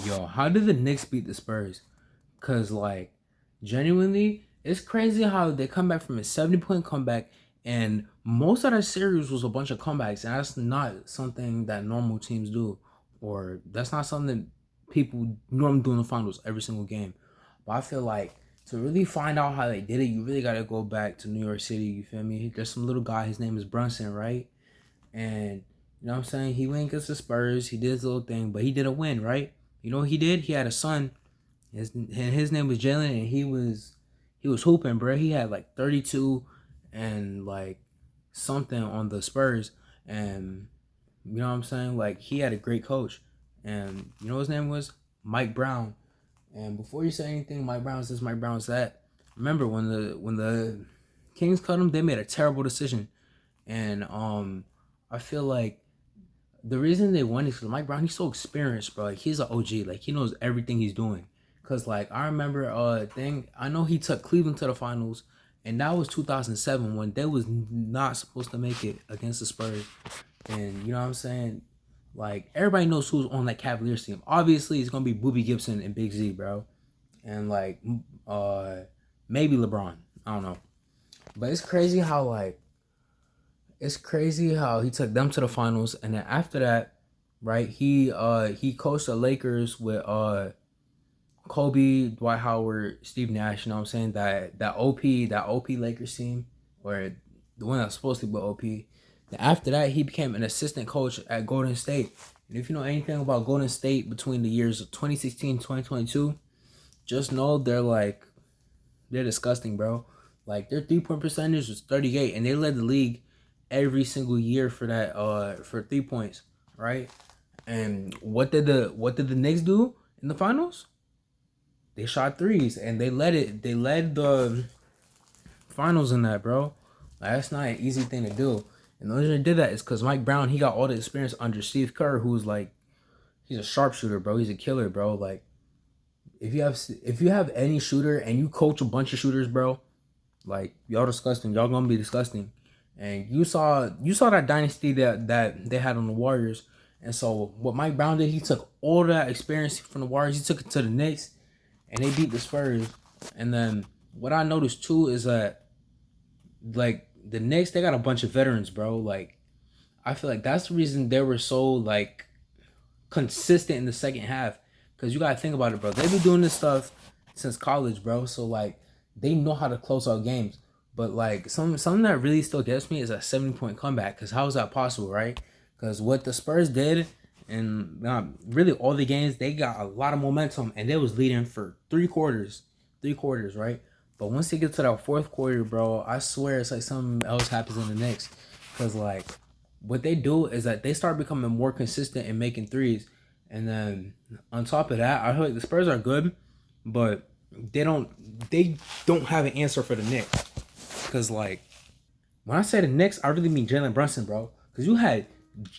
Yo, how did the Knicks beat the Spurs? Cause like, genuinely, it's crazy how they come back from a 70-point comeback, and most of that series was a bunch of comebacks, and that's not something that normal teams do, or that's not something people normally do in the finals every single game. But I feel like to really find out how they did it, you really gotta go back to New York City. You feel me? There's some little guy. His name is Brunson, right? And you know what I'm saying? He went against the Spurs. He did his little thing, but he didn't win, right? You know what he did? He had a son. His name was Jalen, and he was hooping, bro. He had like 32 and like something on the Spurs, and you know what I'm saying? Like he had a great coach, and you know his name was Mike Brown. And before you say anything, Mike Brown's this, Mike Brown's that. Remember when the Kings cut him, they made a terrible decision, and I feel like the reason they won is because Mike Brown, he's so experienced, bro. Like he's an OG. Like he knows everything he's doing. Cause like I remember thing I know he took Cleveland to the finals, and that was 2007 when they was not supposed to make it against the Spurs. And you know what I'm saying? Like everybody knows who's on that Cavaliers team. Obviously, it's gonna be Boobie Gibson and Big Z, bro, and like uh maybe LeBron. I don't know, but it's crazy how he took them to the finals, and then after that, right? He coached the Lakers with Kobe, Dwight Howard, Steve Nash. You know what I'm saying? That OP Lakers team, or the one that's supposed to be OP. Then after that, he became an assistant coach at Golden State. And if you know anything about Golden State between the years of 2016 2022, just know they're disgusting, bro. Like their 3 point percentage was 38, and they led the league every single year for that for 3 points, right? And what did the Knicks do in the finals? They shot threes and they led the finals in that, bro. Like, that's not an easy thing to do. And the reason they did that is because Mike Brown, he got all the experience under Steve Kerr, who's like he's a sharpshooter, bro. He's a killer, bro. Like if you have any shooter and you coach a bunch of shooters, bro, like y'all disgusting. Y'all gonna be disgusting. And you saw that dynasty that they had on the Warriors. And so what Mike Brown did, he took all that experience from the Warriors, he took it to the Knicks, and they beat the Spurs. And then what I noticed too is that like the Knicks, they got a bunch of veterans, bro. Like I feel like that's the reason they were so like consistent in the second half. Cause you gotta think about it, bro. They've been doing this stuff since college, bro. So like they know how to close out games. But like something that really still gets me is a 70-point comeback. Cause how is that possible, right? Cause what the Spurs did and really all the games, they got a lot of momentum and they was leading for three quarters, right? But once they get to that fourth quarter, bro, I swear it's like something else happens in the Knicks. Cause like what they do is that they start becoming more consistent in making threes. And then on top of that, I feel like the Spurs are good, but they don't have an answer for the Knicks. Cause like when I say the Knicks, I really mean Jalen Brunson, bro. Cause you had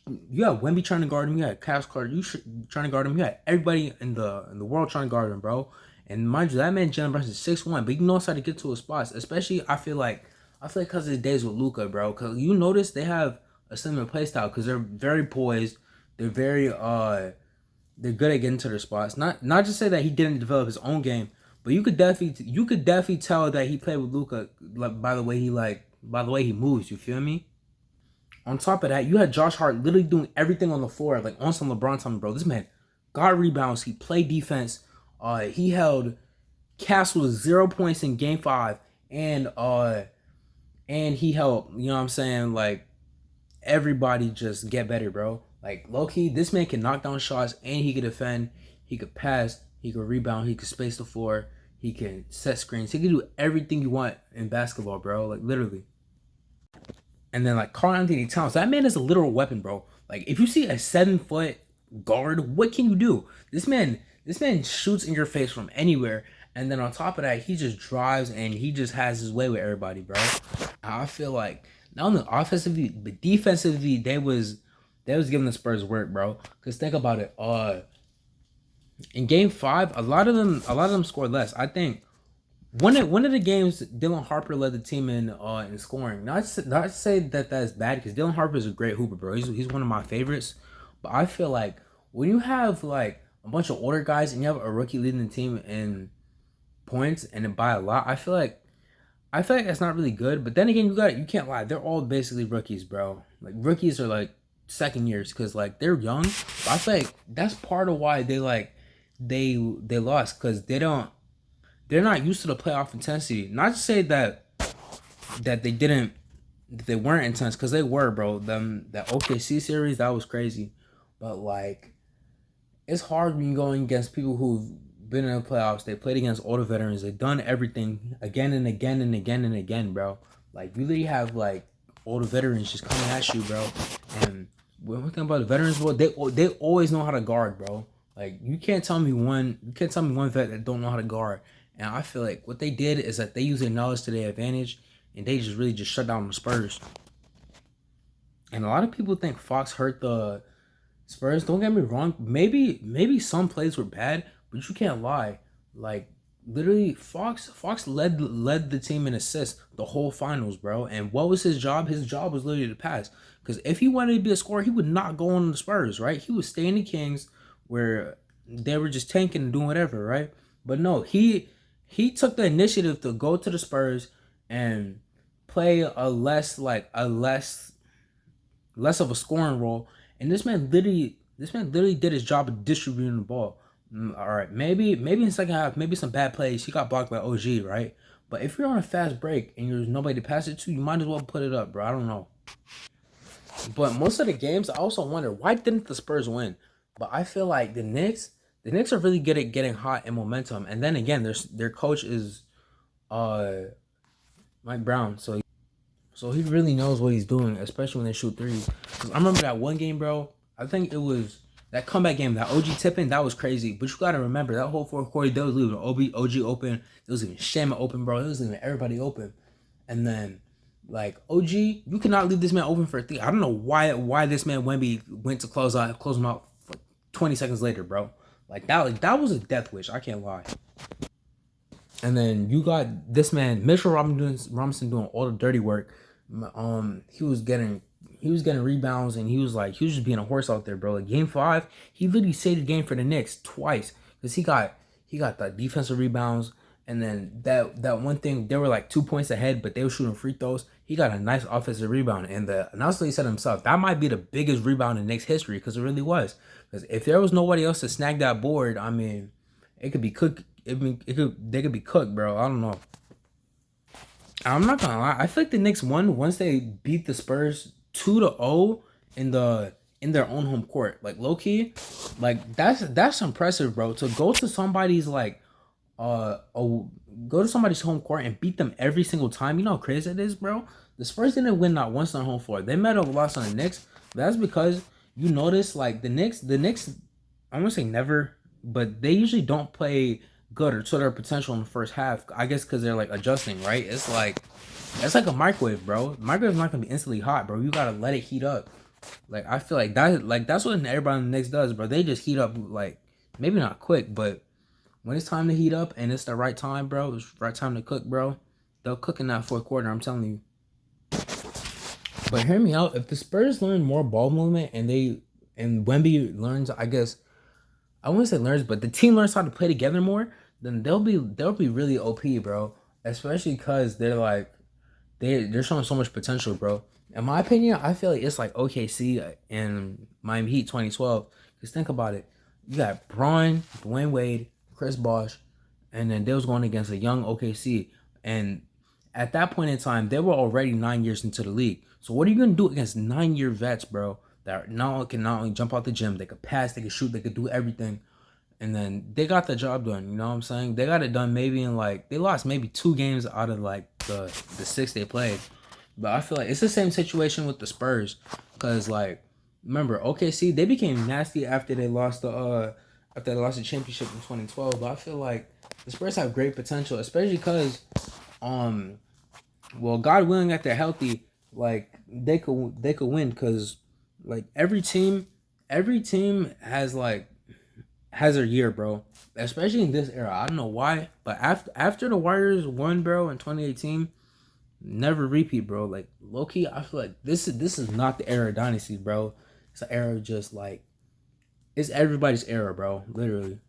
Wemby trying to guard him, you had Cass Carter trying to guard him, you had everybody in the world trying to guard him, bro. And mind you, that man Jalen Brunson is 6'1", but he knows how to get to his spots. Especially I feel like because of his days with Luka, bro. Cause you notice they have a similar play style because they're very poised. They're very they're good at getting to their spots. Not just say that he didn't develop his own game, but you could definitely tell that he played with Luka like by the way he moves. You feel me? On top of that, you had Josh Hart literally doing everything on the floor, like on some LeBron time, bro. This man got rebounds. He played defense. He held Castle to 0 points in Game 5, and he helped. You know what I'm saying? Like everybody just get better, bro. Like low key, this man can knock down shots and he can defend. He could pass. He could rebound. He could space the floor. He can set screens. He can do everything you want in basketball, bro. Like literally. And then like Karl Anthony Towns, that man is a literal weapon, bro. Like if you see a 7 foot guard, what can you do? This man shoots in your face from anywhere. And then on top of that, he just drives and he just has his way with everybody, bro. I feel like not only offensively but defensively, they was giving the Spurs work, bro. Cause think about it. In Game 5, a lot of them scored less. I think one of the games, Dylan Harper led the team in scoring. Not to say that that's bad because Dylan Harper is a great hooper, bro. He's one of my favorites. But I feel like when you have like a bunch of older guys and you have a rookie leading the team in points and by a lot, I feel like that's not really good. But then again, you can't lie. They're all basically rookies, bro. Like rookies are like second years because like they're young. But I feel like that's part of why they lost because they're not used to the playoff intensity. Not to say that they weren't intense because they were, bro. That OKC series that was crazy, but like it's hard when you're going against people who've been in the playoffs. They played against older veterans. They've done everything again and again and again and again, bro. Like you literally have like older veterans just coming at you, bro. And when we think about the veterans, bro, they always know how to guard, bro. Like you can't tell me one vet that don't know how to guard. And I feel like what they did is that they used their knowledge to their advantage, and they just really just shut down the Spurs. And a lot of people think Fox hurt the Spurs. Don't get me wrong. Maybe some plays were bad, but you can't lie. Like literally, Fox led the team in assists the whole finals, bro. And what was his job? His job was literally to pass. Because if he wanted to be a scorer, he would not go on the Spurs, right? He would stay in the Kings where they were just tanking and doing whatever, right? But no, he took the initiative to go to the Spurs and play less of a scoring role. And this man literally did his job of distributing the ball. All right, maybe in the second half, maybe some bad plays. He got blocked by OG, right? But if you're on a fast break and there's nobody to pass it to, you might as well put it up, bro. I don't know. But most of the games, I also wonder why didn't the Spurs win? But I feel like the Knicks are really good at getting hot and momentum. And then again, their coach is Mike Brown, so he really knows what he's doing, especially when they shoot threes. Cause I remember that one game, bro. I think it was that comeback game, that OG tipping, that was crazy. But you gotta remember that whole fourth quarter, they was leaving OG open. There was even Shama open, bro. It was leaving everybody open. And then like OG, you cannot leave this man open for a three. I don't know why this man Wemby went to close him out for 20 seconds later, bro. That was a death wish. I can't lie. And then you got this man Mitchell Robinson doing all the dirty work. He was getting rebounds and he was just being a horse out there, bro. Like game 5, he literally saved the game for the Knicks twice because he got the defensive rebounds. And then that one thing, they were like 2 points ahead, but they were shooting free throws. He got a nice offensive rebound, and the announcer said himself that might be the biggest rebound in Knicks history because it really was. Because if there was nobody else to snag that board, I mean, it could be cooked. They could be cooked, bro. I don't know. I'm not gonna lie. I feel like the Knicks won once they beat the Spurs 2-0 in their own home court. Like low key, like that's impressive, bro. To go to somebody's go to somebody's home court and beat them every single time. You know how crazy it is, bro. The Spurs didn't win not once on home floor. They might have lost on the Knicks. But that's because you notice like the Knicks. I'm gonna say never, but they usually don't play good or to their potential in the first half. I guess because they're like adjusting, right? It's like a microwave, bro. Microwave's not gonna be instantly hot, bro. You gotta let it heat up. Like I feel like that's what everybody in the Knicks does, bro. They just heat up like maybe not quick, but when it's time to heat up and it's the right time, bro, it's the right time to cook, bro. They'll cook in that fourth quarter. I'm telling you. But hear me out. If the Spurs learn more ball movement and Wemby learns, I guess I wouldn't say learns, but the team learns how to play together more, then they'll be really OP, bro. Especially because they're showing so much potential, bro. In my opinion, I feel like it's like OKC and Miami Heat 2012. Just think about it. You got Braun, Dwayne Wade, Chris Bosh, and then they was going against a young OKC. And at that point in time, they were already 9 years into the league. So what are you gonna do against 9-year vets, bro? That can not only jump out the gym, they could pass, they could shoot, they could do everything. And then they got the job done, you know what I'm saying? They got it done maybe in they lost maybe 2 games out of the 6 they played. But I feel like it's the same situation with the Spurs. Cause remember, OKC, they became nasty after they lost the championship in 2012. But I feel like the Spurs have great potential, especially because God willing that they're healthy, they could win because every team has their year, bro. Especially in this era. I don't know why, but after the Warriors won, bro, in 2018, never repeat, bro. Like low key, I feel like this is not the era of dynasties, bro. It's an era of just It's everybody's era, bro. Literally.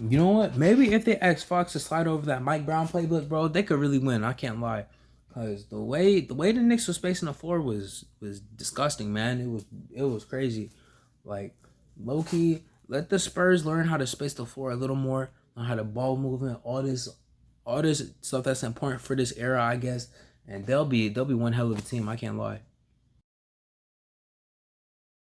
You know what? Maybe if they ask Fox to slide over that Mike Brown playbook, bro, they could really win. I can't lie, cause the way the Knicks was spacing the floor was disgusting, man. It was crazy. Like low key, let the Spurs learn how to space the floor a little more, learn how to ball movement, all this stuff that's important for this era, I guess, and they'll be one hell of a team. I can't lie.